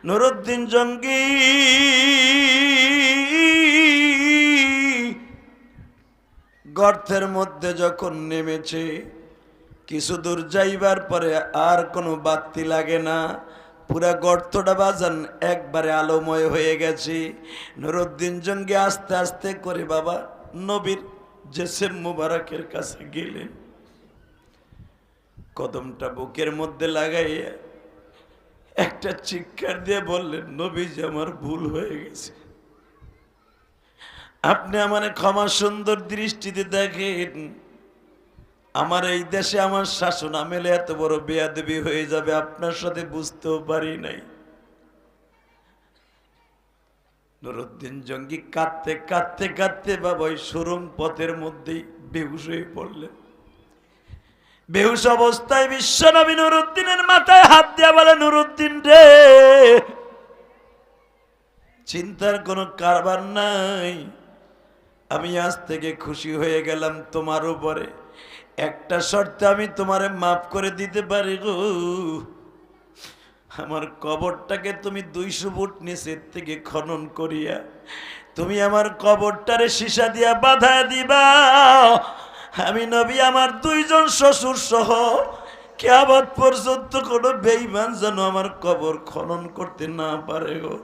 নুরুদ্দিন জঙ্গি গর্তের মধ্যে যখন নেমেছে, কিছু দূর যাইবার পরে আর কোনো বাতি লাগে না, পুরা গর্তটা বাজান একবারে আলোময় হয়ে গেছে। নুরুদ্দিন জঙ্গি আস্তে আস্তে করে বাবা নবীর জেসেম মুবারকের কাছে গেলেন, কদমটা বুকের মধ্যে লাগাইয়া একটা চিৎকার দিয়ে বললেন, নবীজি আমার ভুল হয়ে গেছে, আপনি আমার ক্ষমা সুন্দর দৃষ্টিতে দেখেন। আমার এই দেশে আমার শাসন আমেলে এত বড় বেয়াদবি হয়ে যাবে আপনার সাথে বুঝতেও পারি নাই। নুরুদ্দিন জঙ্গি কাঁদতে কাঁদতে কাঁদতে বাবা ওই সুরঙ্গ পথের মধ্যেই বেহুশ হয়ে পড়লেন। বেহুশ অবস্থায় বিশ্বনবী নুরুদ্দিনের মাথায় হাত দিয়া বলে, নুরুদ্দিন রে, চিন্তার কোনো কারবার নাই, আমি আজ থেকে খুশি হয়ে গেলাম তোমার উপরে, একটা শর্তে আমি তোমারে মাফ করে দিতে পারি গো, আমার কবরটাকে তুমি 200 ফুট নিচের থেকে খনন করিয়া তুমি আমার কবরটারে সীসা দিয়া বাঁধায় দিবা, আমি নবী আমার 2 জন শ্বশুর সহ কিয়ামত পর্যন্ত কোনো বেঈমান যেন আমার কবর খনন করতে না পারে গো।